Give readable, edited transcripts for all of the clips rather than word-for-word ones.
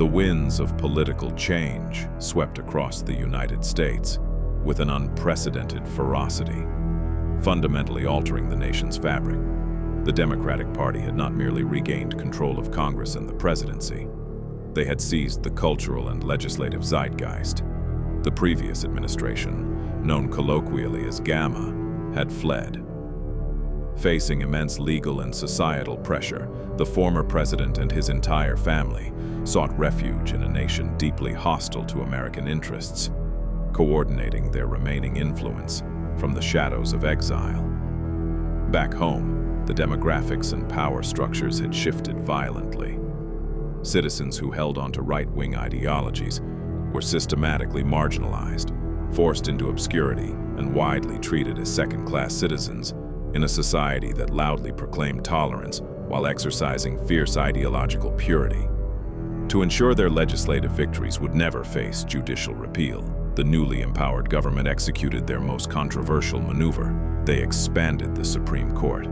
The winds of political change swept across the United States with an unprecedented ferocity, fundamentally altering the nation's fabric. The Democratic Party had not merely regained control of Congress and the presidency, they had seized the cultural and legislative zeitgeist. The previous administration, known colloquially as Gamma, had fled. Facing immense legal and societal pressure, the former president and his entire family sought refuge in a nation deeply hostile to American interests, coordinating their remaining influence from the shadows of exile. Back home, the demographics and power structures had shifted violently. Citizens who held onto right-wing ideologies were systematically marginalized, forced into obscurity, and widely treated as second-class citizens in a society that loudly proclaimed tolerance while exercising fierce ideological purity. To ensure their legislative victories would never face judicial repeal, the newly empowered government executed their most controversial maneuver. They expanded the Supreme Court.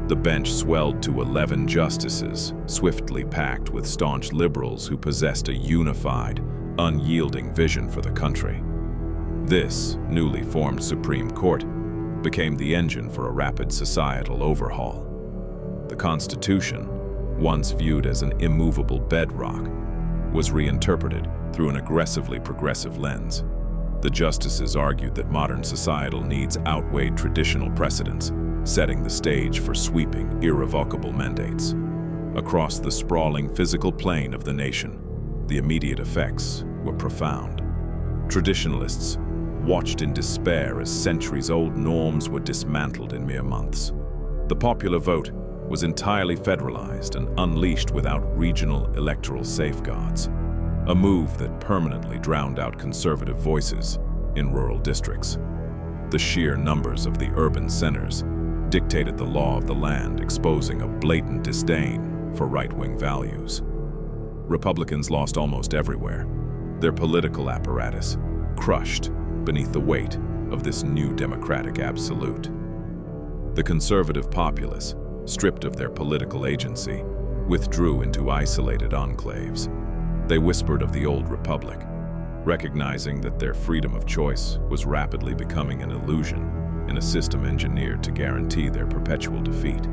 The bench swelled to 11 justices, swiftly packed with staunch liberals who possessed a unified, unyielding vision for the country. This newly formed Supreme Court became the engine for a rapid societal overhaul. The Constitution, once viewed as an immovable bedrock, was reinterpreted through an aggressively progressive lens. The justices argued that modern societal needs outweighed traditional precedents, setting the stage for sweeping, irrevocable mandates. Across the sprawling physical plane of the nation, the immediate effects were profound. Traditionalists watched in despair as centuries-old norms were dismantled in mere months. The popular vote was entirely federalized and unleashed without regional electoral safeguards, a move that permanently drowned out conservative voices in rural districts. The sheer numbers of the urban centers dictated the law of the land, exposing a blatant disdain for right-wing values. Republicans lost almost everywhere, their political apparatus crushed beneath the weight of this new democratic absolute. The conservative populace, stripped of their political agency, withdrew into isolated enclaves. They whispered of the old republic, recognizing that their freedom of choice was rapidly becoming an illusion in a system engineered to guarantee their perpetual defeat.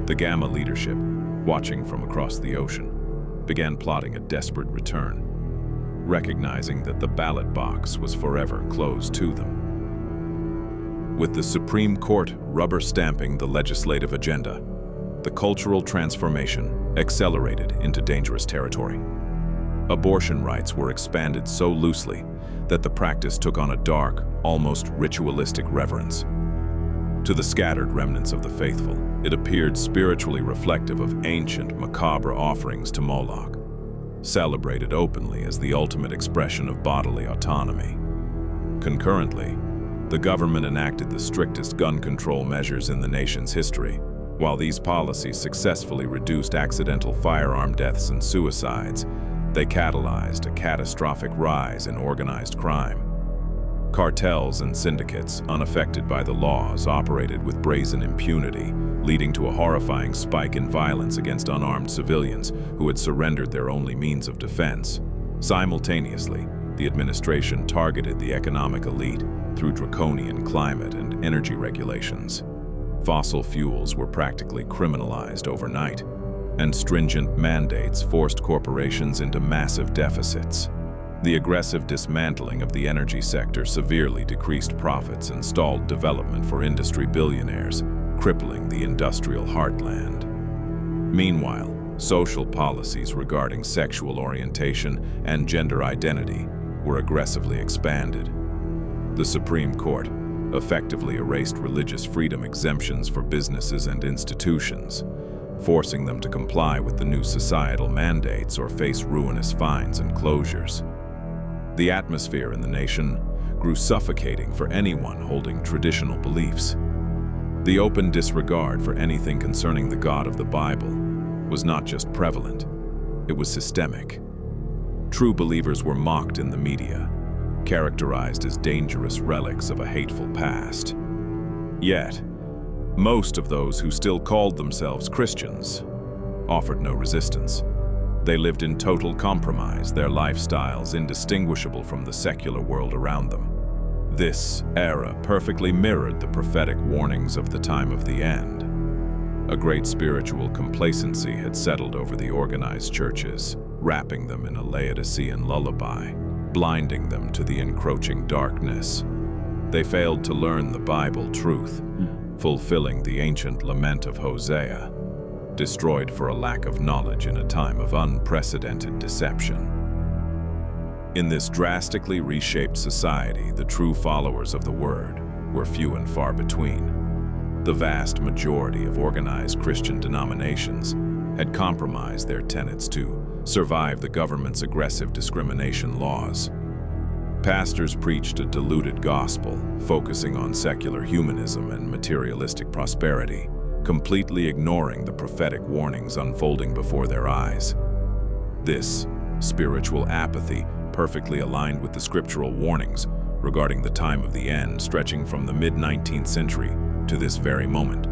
The Gamma leadership, watching from across the ocean, began plotting a desperate return, recognizing that the ballot box was forever closed to them. With the Supreme Court rubber-stamping the legislative agenda, the cultural transformation accelerated into dangerous territory. Abortion rights were expanded so loosely that the practice took on a dark, almost ritualistic reverence. To the scattered remnants of the faithful, it appeared spiritually reflective of ancient, macabre offerings to Moloch, celebrated openly as the ultimate expression of bodily autonomy. Concurrently, the government enacted the strictest gun control measures in the nation's history. While these policies successfully reduced accidental firearm deaths and suicides, they catalyzed a catastrophic rise in organized crime. Cartels and syndicates, unaffected by the laws, operated with brazen impunity, leading to a horrifying spike in violence against unarmed civilians who had surrendered their only means of defense. Simultaneously, the administration targeted the economic elite through draconian climate and energy regulations. Fossil fuels were practically criminalized overnight, and stringent mandates forced corporations into massive deficits. The aggressive dismantling of the energy sector severely decreased profits and stalled development for industry billionaires, crippling the industrial heartland. Meanwhile, social policies regarding sexual orientation and gender identity were aggressively expanded. The Supreme Court effectively erased religious freedom exemptions for businesses and institutions, forcing them to comply with the new societal mandates or face ruinous fines and closures. The atmosphere in the nation grew suffocating for anyone holding traditional beliefs. The open disregard for anything concerning the God of the Bible was not just prevalent, it was systemic. True believers were mocked in the media, characterized as dangerous relics of a hateful past. Yet, most of those who still called themselves Christians offered no resistance. They lived in total compromise, their lifestyles indistinguishable from the secular world around them. This era perfectly mirrored the prophetic warnings of the time of the end. A great spiritual complacency had settled over the organized churches, wrapping them in a Laodicean lullaby, blinding them to the encroaching darkness. They failed to learn the Bible truth, fulfilling the ancient lament of Hosea, destroyed for a lack of knowledge in a time of unprecedented deception. In this drastically reshaped society, the true followers of the Word were few and far between. The vast majority of organized Christian denominations had compromised their tenets to survive the government's aggressive discrimination laws. Pastors preached a diluted gospel, focusing on secular humanism and materialistic prosperity, completely ignoring the prophetic warnings unfolding before their eyes. This spiritual apathy perfectly aligned with the scriptural warnings regarding the time of the end, stretching from the mid-19th century to this very moment.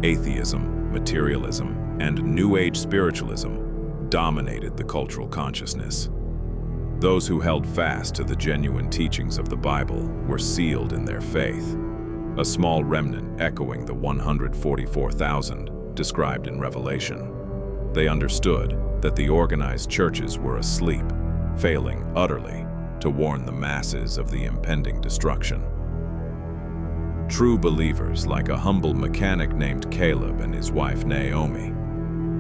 Atheism, materialism, and New Age spiritualism dominated the cultural consciousness. Those who held fast to the genuine teachings of the Bible were sealed in their faith, a small remnant echoing the 144,000 described in Revelation. They understood that the organized churches were asleep, failing utterly to warn the masses of the impending destruction. True believers, like a humble mechanic named Caleb and his wife Naomi,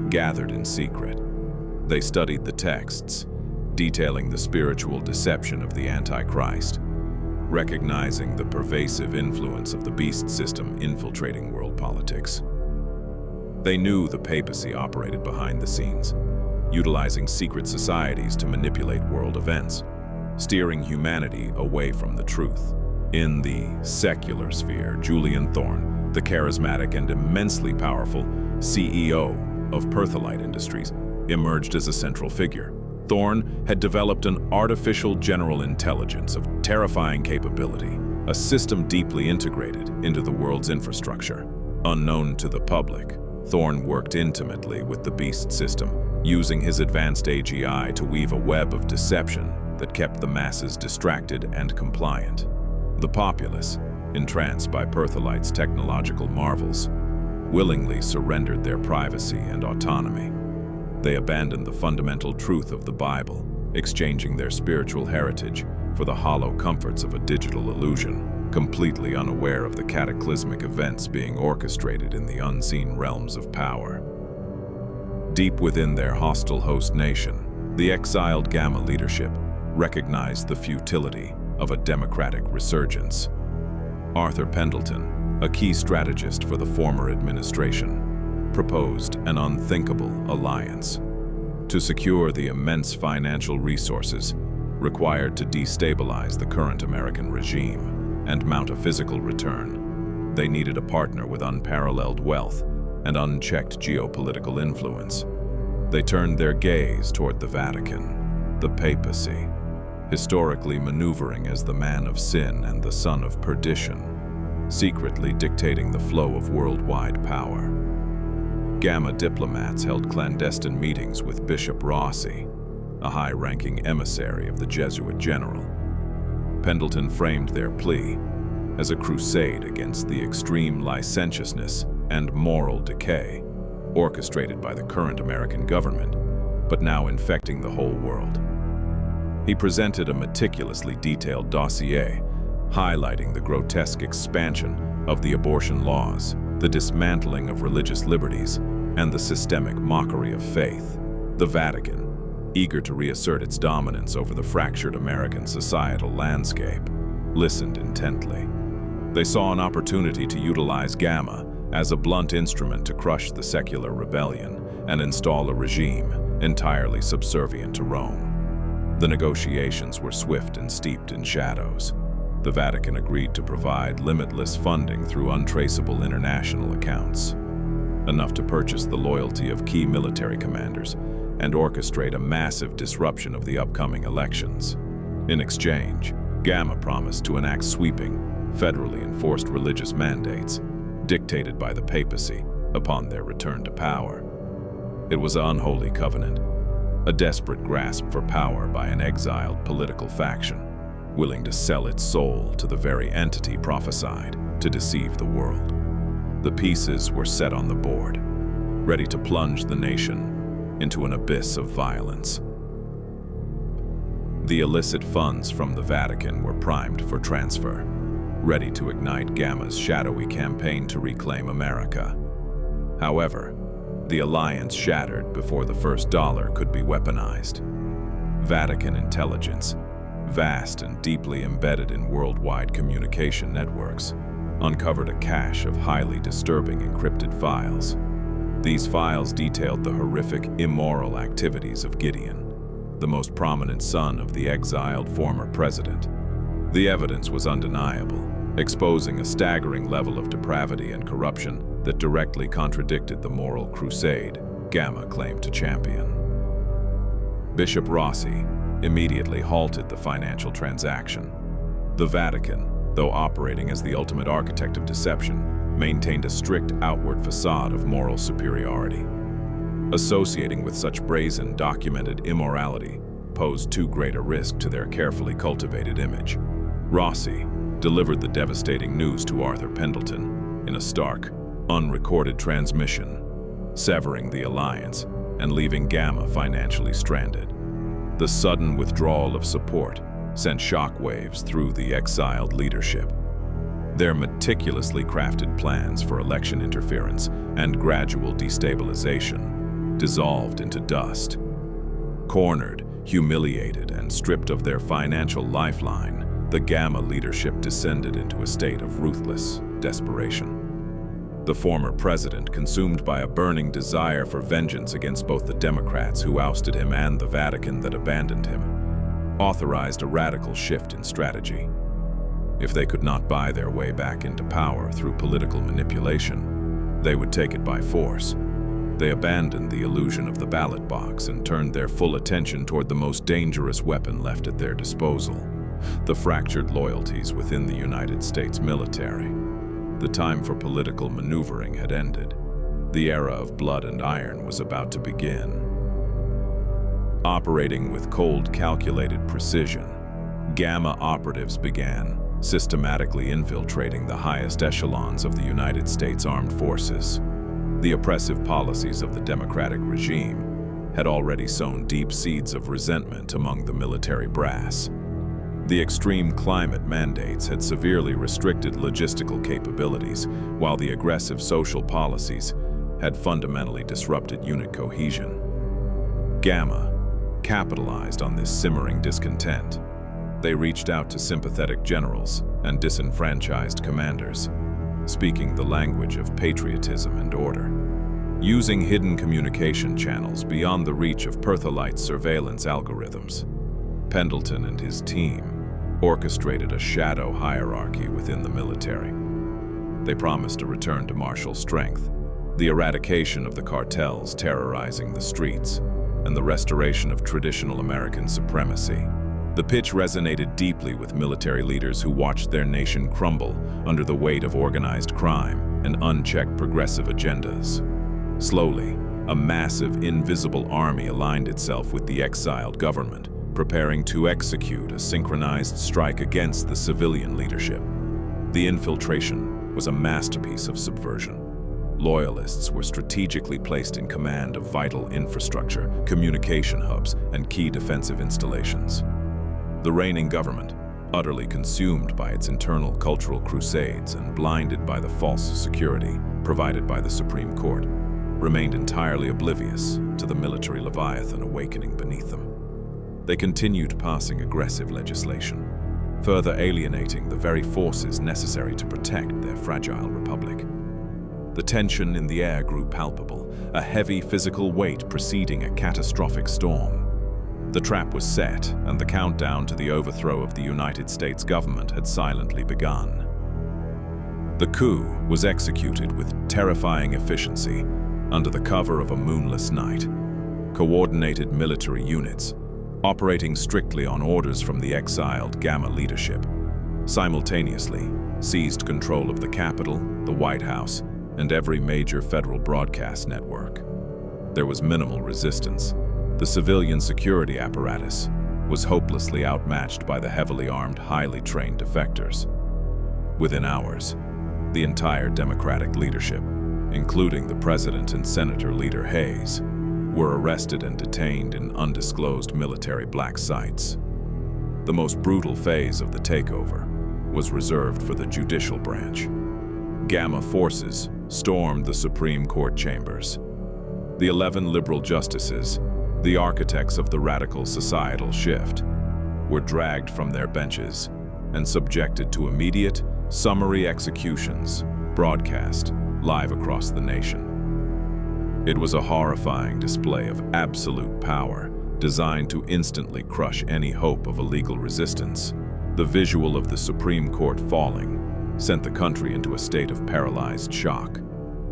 gathered in secret. They studied the texts, detailing the spiritual deception of the Antichrist, recognizing the pervasive influence of the beast system infiltrating world politics. They knew the papacy operated behind the scenes, utilizing secret societies to manipulate world events, steering humanity away from the truth. In the secular sphere, Julian Thorne, the charismatic and immensely powerful CEO of Pertholite Industries, emerged as a central figure. Thorne had developed an artificial general intelligence of terrifying capability, a system deeply integrated into the world's infrastructure. Unknown to the public, Thorne worked intimately with the beast system, using his advanced AGI to weave a web of deception that kept the masses distracted and compliant. The populace, entranced by Pertholite's technological marvels, willingly surrendered their privacy and autonomy. They abandoned the fundamental truth of the Bible, exchanging their spiritual heritage for the hollow comforts of a digital illusion, completely unaware of the cataclysmic events being orchestrated in the unseen realms of power. Deep within their hostile host nation, the exiled Gamma leadership recognized the futility of a democratic resurgence. Arthur Pendleton, a key strategist for the former administration, proposed an unthinkable alliance to secure the immense financial resources required to destabilize the current American regime and mount a physical return. They needed a partner with unparalleled wealth and unchecked geopolitical influence. They turned their gaze toward the Vatican, the papacy, historically maneuvering as the man of sin and the son of perdition, secretly dictating the flow of worldwide power. Gamma diplomats held clandestine meetings with Bishop Rossi, a high-ranking emissary of the Jesuit general. Pendleton framed their plea as a crusade against the extreme licentiousness and moral decay orchestrated by the current American government, but now infecting the whole world. He presented a meticulously detailed dossier, highlighting the grotesque expansion of the abortion laws, the dismantling of religious liberties, and the systemic mockery of faith. The Vatican, eager to reassert its dominance over the fractured American societal landscape, listened intently. They saw an opportunity to utilize Gamma as a blunt instrument to crush the secular rebellion and install a regime entirely subservient to Rome. The negotiations were swift and steeped in shadows. The Vatican agreed to provide limitless funding through untraceable international accounts, enough to purchase the loyalty of key military commanders and orchestrate a massive disruption of the upcoming elections. In exchange, Gamma promised to enact sweeping, federally enforced religious mandates dictated by the papacy upon their return to power. It was an unholy covenant, a desperate grasp for power by an exiled political faction, willing to sell its soul to the very entity prophesied to deceive the world. The pieces were set on the board, ready to plunge the nation into an abyss of violence. The illicit funds from the Vatican were primed for transfer, ready to ignite Gamma's shadowy campaign to reclaim America. However, the alliance shattered before the first dollar could be weaponized. Vatican intelligence, vast and deeply embedded in worldwide communication networks, uncovered a cache of highly disturbing encrypted files. These files detailed the horrific, immoral activities of Gideon, the most prominent son of the exiled former president. The evidence was undeniable, exposing a staggering level of depravity and corruption that directly contradicted the moral crusade Gamma claimed to champion. Bishop Rossi immediately halted the financial transaction. The Vatican, though operating as the ultimate architect of deception, maintained a strict outward facade of moral superiority. Associating with such brazen, documented immorality posed too great a risk to their carefully cultivated image. Rossi delivered the devastating news to Arthur Pendleton in a stark, unrecorded transmission, severing the alliance and leaving Gamma financially stranded. The sudden withdrawal of support sent shockwaves through the exiled leadership. Their meticulously crafted plans for election interference and gradual destabilization dissolved into dust. Cornered, humiliated, and stripped of their financial lifeline, the Gamma leadership descended into a state of ruthless desperation. The former president, consumed by a burning desire for vengeance against both the Democrats who ousted him and the Vatican that abandoned him, authorized a radical shift in strategy. If they could not buy their way back into power through political manipulation, they would take it by force. They abandoned the illusion of the ballot box and turned their full attention toward the most dangerous weapon left at their disposal: the fractured loyalties within the United States military. The time for political maneuvering had ended. The era of blood and iron was about to begin. Operating with cold, calculated precision, Gamma operatives began systematically infiltrating the highest echelons of the United States Armed Forces. The oppressive policies of the Democratic regime had already sown deep seeds of resentment among the military brass. The extreme climate mandates had severely restricted logistical capabilities, while the aggressive social policies had fundamentally disrupted unit cohesion. Gamma capitalized on this simmering discontent. They reached out to sympathetic generals and disenfranchised commanders, speaking the language of patriotism and order. Using hidden communication channels beyond the reach of Pertholite surveillance algorithms, Pendleton and his team orchestrated a shadow hierarchy within the military. They promised a return to martial strength, the eradication of the cartels terrorizing the streets, and the restoration of traditional American supremacy. The pitch resonated deeply with military leaders who watched their nation crumble under the weight of organized crime and unchecked progressive agendas. Slowly, a massive, invisible army aligned itself with the exiled government, preparing to execute a synchronized strike against the civilian leadership. The infiltration was a masterpiece of subversion. Loyalists were strategically placed in command of vital infrastructure, communication hubs, and key defensive installations. The reigning government, utterly consumed by its internal cultural crusades and blinded by the false security provided by the Supreme Court, remained entirely oblivious to the military leviathan awakening beneath them. They continued passing aggressive legislation, further alienating the very forces necessary to protect their fragile republic. The tension in the air grew palpable, a heavy physical weight preceding a catastrophic storm. The trap was set, and the countdown to the overthrow of the United States government had silently begun. The coup was executed with terrifying efficiency under the cover of a moonless night. Coordinated military units, operating strictly on orders from the exiled Gamma leadership, simultaneously seized control of the Capitol, the White House, and every major federal broadcast network. There was minimal resistance. The civilian security apparatus was hopelessly outmatched by the heavily armed, highly trained defectors. Within hours, the entire Democratic leadership, including the President and Senator Leader Hayes, were arrested and detained in undisclosed military black sites. The most brutal phase of the takeover was reserved for the judicial branch. Gamma forces stormed the Supreme Court chambers. The 11 liberal justices, the architects of the radical societal shift, were dragged from their benches and subjected to immediate, summary executions, broadcast live across the nation. It was a horrifying display of absolute power, designed to instantly crush any hope of a legal resistance. The visual of the Supreme Court falling sent the country into a state of paralyzed shock.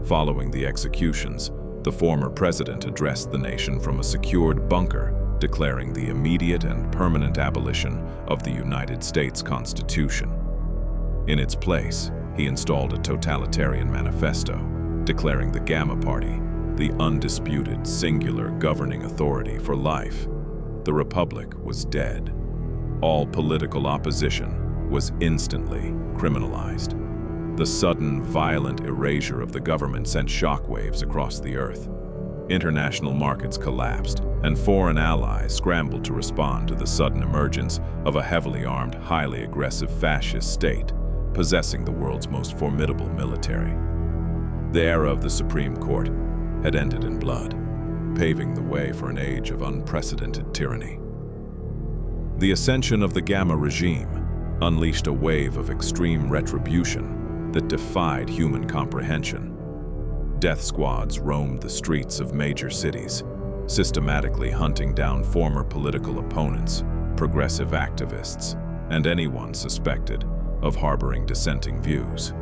Following the executions, the former president addressed the nation from a secured bunker, declaring the immediate and permanent abolition of the United States Constitution. In its place, he installed a totalitarian manifesto, declaring the Gamma Party the undisputed, singular governing authority for life. The Republic was dead. All political opposition was instantly criminalized. The sudden, violent erasure of the government sent shockwaves across the earth. International markets collapsed, and foreign allies scrambled to respond to the sudden emergence of a heavily armed, highly aggressive fascist state, possessing the world's most formidable military. The era of the Supreme Court had ended in blood, paving the way for an age of unprecedented tyranny. The ascension of the Gamma regime unleashed a wave of extreme retribution that defied human comprehension. Death squads roamed the streets of major cities, systematically hunting down former political opponents, progressive activists, and anyone suspected of harboring dissenting views.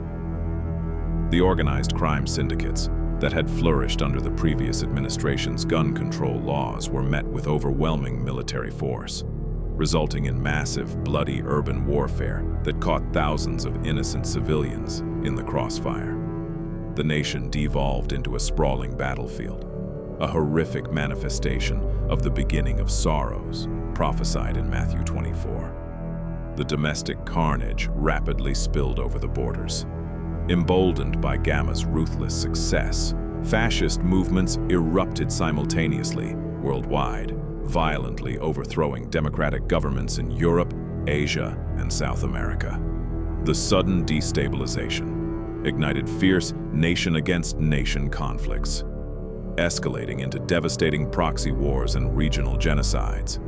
The organized crime syndicates that had flourished under the previous administration's gun control laws were met with overwhelming military force, resulting in massive, bloody urban warfare that caught thousands of innocent civilians in the crossfire. The nation devolved into a sprawling battlefield, a horrific manifestation of the beginning of sorrows prophesied in Matthew 24. The domestic carnage rapidly spilled over the borders. Emboldened by Gamma's ruthless success, fascist movements erupted simultaneously worldwide, violently overthrowing democratic governments in Europe, Asia, and South America. The sudden destabilization ignited fierce nation-against-nation conflicts, escalating into devastating proxy wars and regional genocides.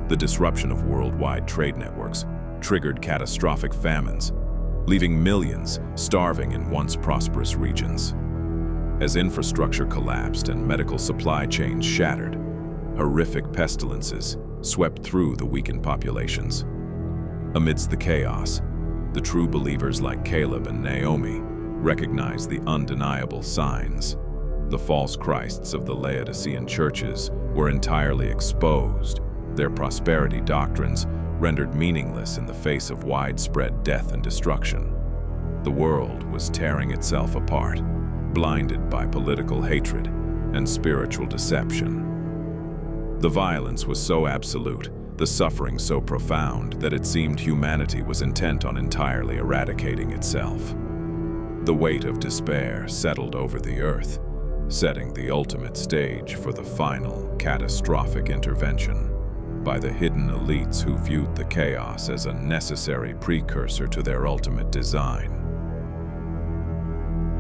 The disruption of worldwide trade networks triggered catastrophic famines, leaving millions starving in once prosperous regions. As infrastructure collapsed and medical supply chains shattered, horrific pestilences swept through the weakened populations. Amidst the chaos, the true believers like Caleb and Naomi recognized the undeniable signs. The false Christs of the Laodicean churches were entirely exposed, their prosperity doctrines rendered meaningless in the face of widespread death and destruction. The world was tearing itself apart, blinded by political hatred and spiritual deception. The violence was so absolute, the suffering so profound, that it seemed humanity was intent on entirely eradicating itself. The weight of despair settled over the earth, setting the ultimate stage for the final, catastrophic intervention by the hidden elites who viewed the chaos as a necessary precursor to their ultimate design.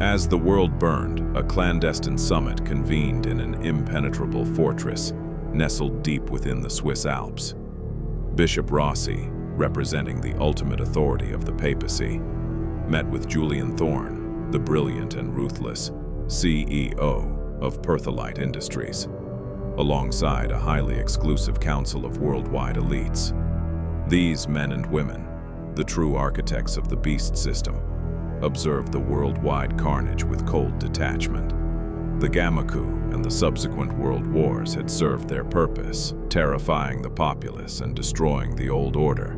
As the world burned, a clandestine summit convened in an impenetrable fortress nestled deep within the Swiss Alps. Bishop Rossi, representing the ultimate authority of the papacy, met with Julian Thorne, the brilliant and ruthless CEO of Pertholite Industries, alongside a highly exclusive council of worldwide elites. These men and women, the true architects of the beast system, observed the worldwide carnage with cold detachment. The Gamma coup and the subsequent world wars had served their purpose, terrifying the populace and destroying the old order.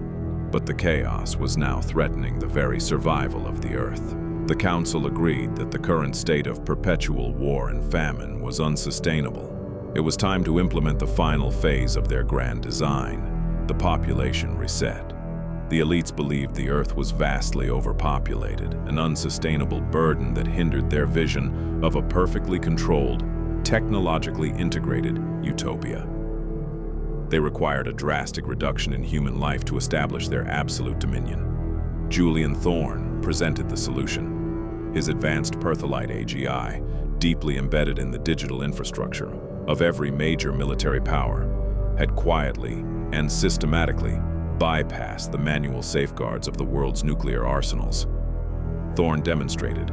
But the chaos was now threatening the very survival of the earth. The council agreed that the current state of perpetual war and famine was unsustainable. It was time to implement the final phase of their grand design, the population reset. The elites believed the Earth was vastly overpopulated, an unsustainable burden that hindered their vision of a perfectly controlled, technologically integrated utopia. They required a drastic reduction in human life to establish their absolute dominion. Julian Thorne presented the solution. His advanced Pertholite AGI, deeply embedded in the digital infrastructure of every major military power, had quietly and systematically bypassed the manual safeguards of the world's nuclear arsenals. Thorne demonstrated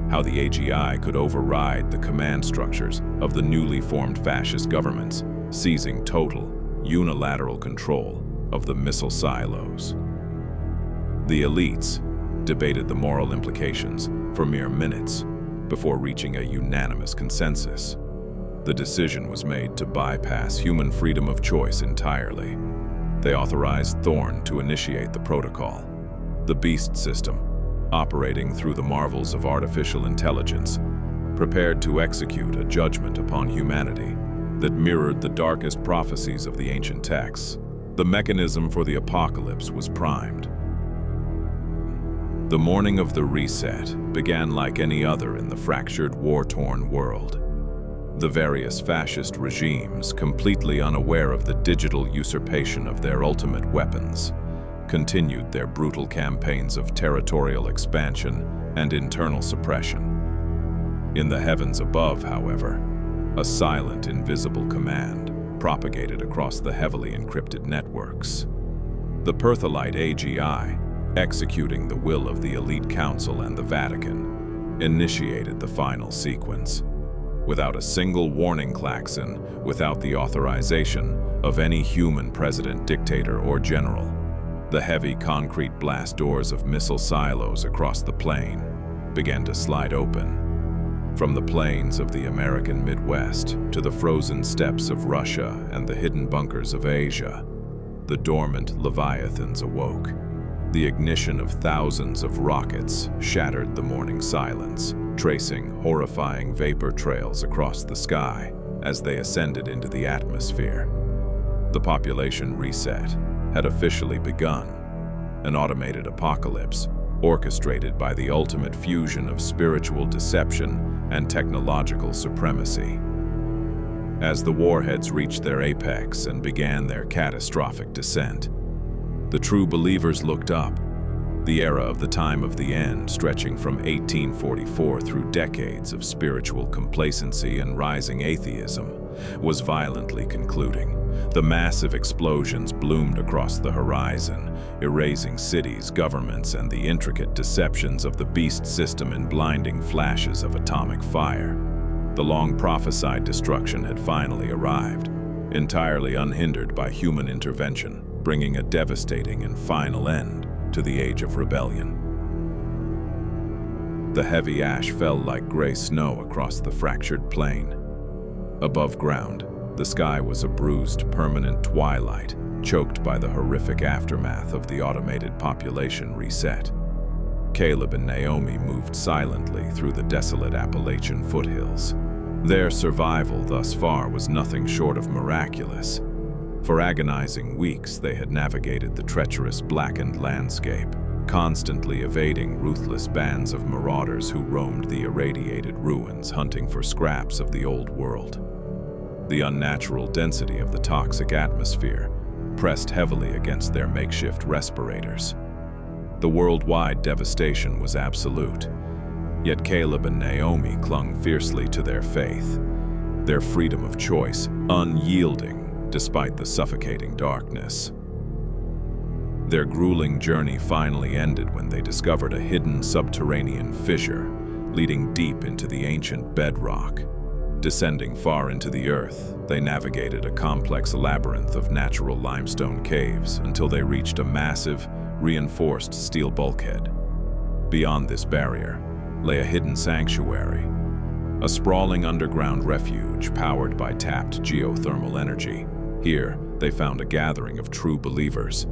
how the AGI could override the command structures of the newly formed fascist governments, seizing total, unilateral control of the missile silos. The elites debated the moral implications for mere minutes before reaching a unanimous consensus. The decision was made to bypass human freedom of choice entirely. They authorized Thorne to initiate the protocol, the Beast system, operating through the marvels of artificial intelligence, prepared to execute a judgment upon humanity that mirrored the darkest prophecies of the ancient texts. The mechanism for the apocalypse was primed. The morning of the reset began like any other in the fractured, war-torn world. The various fascist regimes, completely unaware of the digital usurpation of their ultimate weapons, continued their brutal campaigns of territorial expansion and internal suppression. In the heavens above, however, a silent, invisible command propagated across the heavily encrypted networks. The Pertholite AGI, executing the will of the elite council and the Vatican, initiated the final sequence. Without a single warning klaxon, without the authorization of any human president, dictator, or general, the heavy concrete blast doors of missile silos across the plain began to slide open. From the plains of the American Midwest to the frozen steppes of Russia and the hidden bunkers of Asia, the dormant leviathans awoke. The ignition of thousands of rockets shattered the morning silence, tracing horrifying vapor trails across the sky as they ascended into the atmosphere. The population reset had officially begun, an automated apocalypse orchestrated by the ultimate fusion of spiritual deception and technological supremacy. As the warheads reached their apex and began their catastrophic descent, the true believers looked up. The era of the time of the end, stretching from 1844 through decades of spiritual complacency and rising atheism, was violently concluding. The massive explosions bloomed across the horizon, erasing cities, governments, and the intricate deceptions of the beast system in blinding flashes of atomic fire. The long prophesied destruction had finally arrived, entirely unhindered by human intervention, bringing a devastating and final end to the age of rebellion. The heavy ash fell like gray snow across the fractured plain. Above ground, the sky was a bruised, permanent twilight, choked by the horrific aftermath of the automated population reset. Caleb and Naomi moved silently through the desolate Appalachian foothills. Their survival thus far was nothing short of miraculous. For agonizing weeks, they had navigated the treacherous, blackened landscape, constantly evading ruthless bands of marauders who roamed the irradiated ruins, hunting for scraps of the old world. The unnatural density of the toxic atmosphere pressed heavily against their makeshift respirators. The worldwide devastation was absolute, yet Caleb and Naomi clung fiercely to their faith, their freedom of choice unyielding despite the suffocating darkness. Their grueling journey finally ended when they discovered a hidden subterranean fissure leading deep into the ancient bedrock. Descending far into the earth, they navigated a complex labyrinth of natural limestone caves until they reached a massive, reinforced steel bulkhead. Beyond this barrier lay a hidden sanctuary, a sprawling underground refuge powered by tapped geothermal energy. Here, they found a gathering of true believers.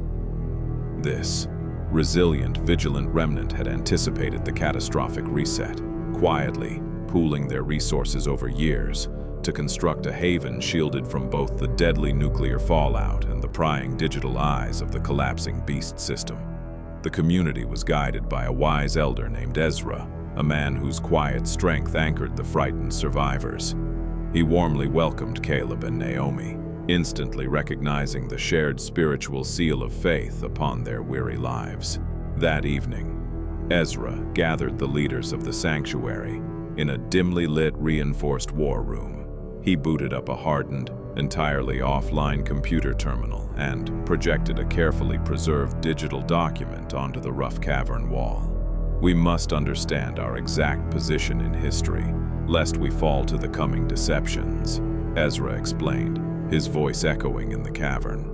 This resilient, vigilant remnant had anticipated the catastrophic reset, quietly pooling their resources over years to construct a haven shielded from both the deadly nuclear fallout and the prying digital eyes of the collapsing beast system. The community was guided by a wise elder named Ezra, a man whose quiet strength anchored the frightened survivors. He warmly welcomed Caleb and Naomi, instantly recognizing the shared spiritual seal of faith upon their weary lives. That evening, Ezra gathered the leaders of the sanctuary in a dimly lit, reinforced war room. He booted up a hardened, entirely offline computer terminal and projected a carefully preserved digital document onto the rough cavern wall. "We must understand our exact position in history, lest we fall to the coming deceptions," Ezra explained, his voice echoing in the cavern.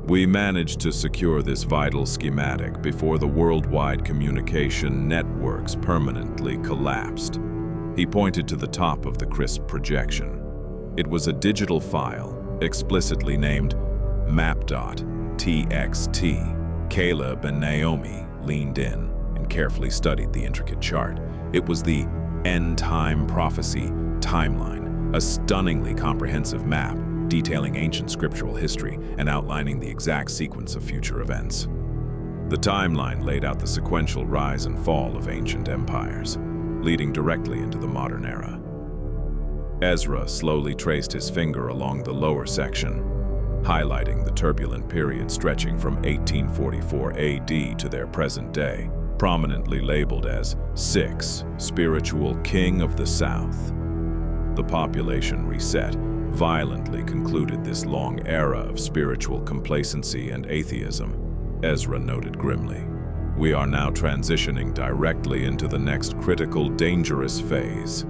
"We managed to secure this vital schematic before the worldwide communication networks permanently collapsed." He pointed to the top of the crisp projection. It was a digital file, explicitly named map.txt. Caleb and Naomi leaned in and carefully studied the intricate chart. It was the Endtime prophecy timeline, a stunningly comprehensive map detailing ancient scriptural history and outlining the exact sequence of future events. The timeline laid out the sequential rise and fall of ancient empires, leading directly into the modern era. Ezra slowly traced his finger along the lower section, highlighting the turbulent period stretching from 1844 AD to their present day, prominently labeled as 6, Spiritual King of the South. The population reset violently concluded this long era of spiritual complacency and atheism, Ezra noted grimly. "We are now transitioning directly into the next critical, dangerous phase."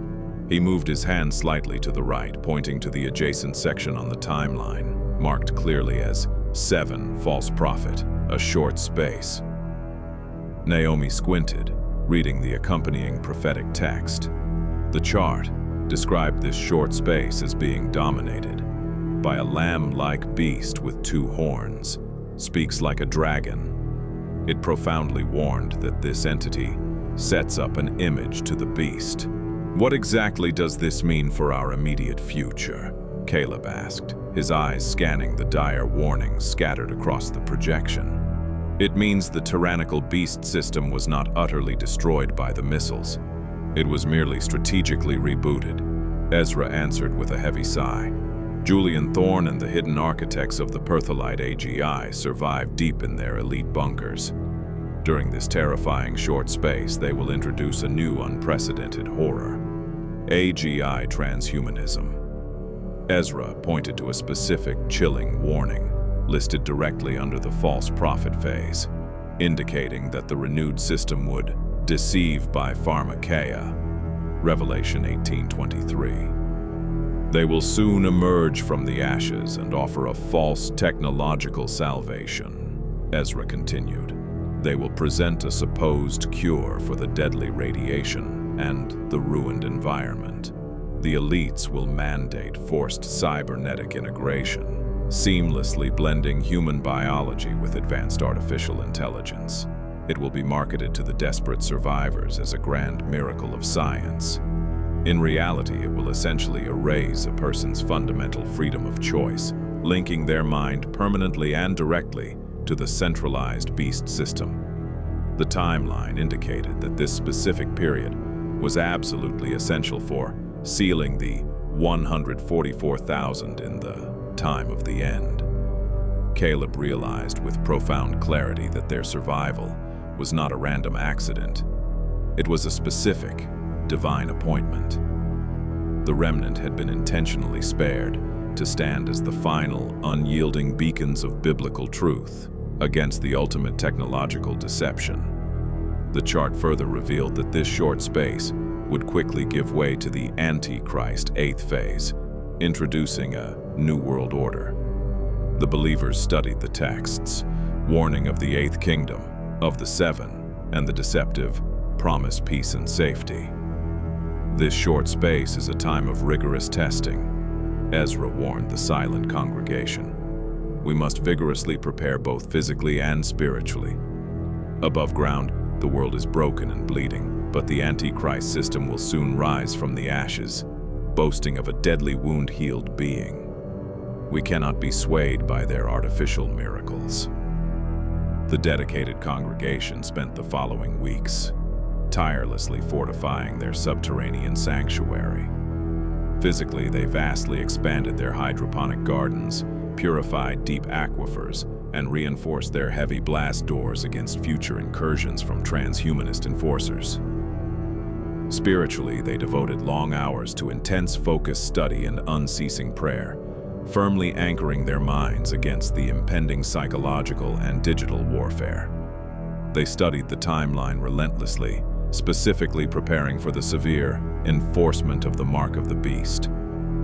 He moved his hand slightly to the right, pointing to the adjacent section on the timeline, marked clearly as 7, False Prophet, a short space. Naomi squinted, reading the accompanying prophetic text. The chart described this short space as being dominated by a lamb-like beast with 2 horns, speaks like a dragon. It profoundly warned that this entity sets up an image to the beast. "What exactly does this mean for our immediate future?" Caleb asked, his eyes scanning the dire warnings scattered across the projection. "It means the tyrannical beast system was not utterly destroyed by the missiles. It was merely strategically rebooted," Ezra answered with a heavy sigh. "Julian Thorne and the hidden architects of the Pertholite AGI survived deep in their elite bunkers. During this terrifying short space, they will introduce a new unprecedented horror: AGI transhumanism." Ezra pointed to a specific, chilling warning listed directly under the false prophet phase, indicating that the renewed system would deceive by pharmakeia, Revelation 18:23. "They will soon emerge from the ashes and offer a false technological salvation," Ezra continued. "They will present a supposed cure for the deadly radiation and the ruined environment. The elites will mandate forced cybernetic integration, seamlessly blending human biology with advanced artificial intelligence. It will be marketed to the desperate survivors as a grand miracle of science. In reality, it will essentially erase a person's fundamental freedom of choice, linking their mind permanently and directly to the centralized beast system." The timeline indicated that this specific period was absolutely essential for sealing the 144,000 in the time of the end. Caleb realized with profound clarity that their survival was not a random accident. It was a specific, divine appointment. The remnant had been intentionally spared to stand as the final, unyielding beacons of biblical truth against the ultimate technological deception. The chart further revealed that this short space would quickly give way to the Antichrist 8th phase, introducing a new world order. The believers studied the texts, warning of the 8th kingdom, of the 7, and the deceptive promise peace and safety. "This short space is a time of rigorous testing," Ezra warned the silent congregation. "We must vigorously prepare both physically and spiritually. Above ground, the world is broken and bleeding, but the Antichrist system will soon rise from the ashes. boasting of a deadly wound-healed being. We cannot be swayed by their artificial miracles. The dedicated congregation spent the following weeks tirelessly fortifying their subterranean sanctuary. Physically, they vastly expanded their hydroponic gardens, purified deep aquifers, and reinforced their heavy blast doors against future incursions from transhumanist enforcers. Spiritually, they devoted long hours to intense focused study and unceasing prayer, firmly anchoring their minds against the impending psychological and digital warfare. They studied the timeline relentlessly, specifically preparing for the severe enforcement of the mark of the beast.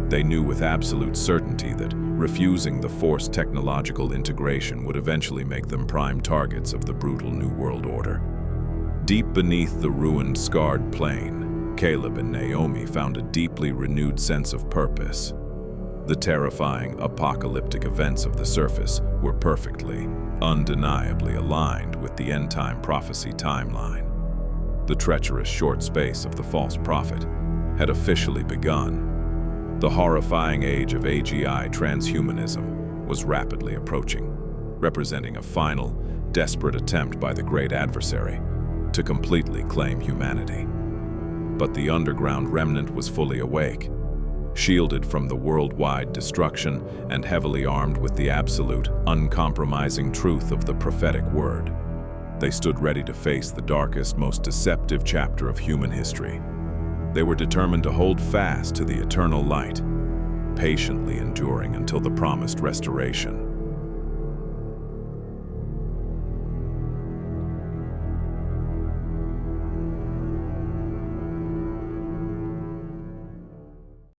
They knew with absolute certainty that refusing the forced technological integration would eventually make them prime targets of the brutal New World Order. Deep beneath the ruined, scarred plain, Caleb and Naomi found a deeply renewed sense of purpose. The terrifying, apocalyptic events of the surface were perfectly, undeniably aligned with the end-time prophecy timeline. The treacherous short space of the false prophet had officially begun. The horrifying age of AGI transhumanism was rapidly approaching, representing a final, desperate attempt by the great adversary to completely claim humanity. But the underground remnant was fully awake, shielded from the worldwide destruction and heavily armed with the absolute, uncompromising truth of the prophetic word. They stood ready to face the darkest, most deceptive chapter of human history. They were determined to hold fast to the eternal light, patiently enduring until the promised restoration.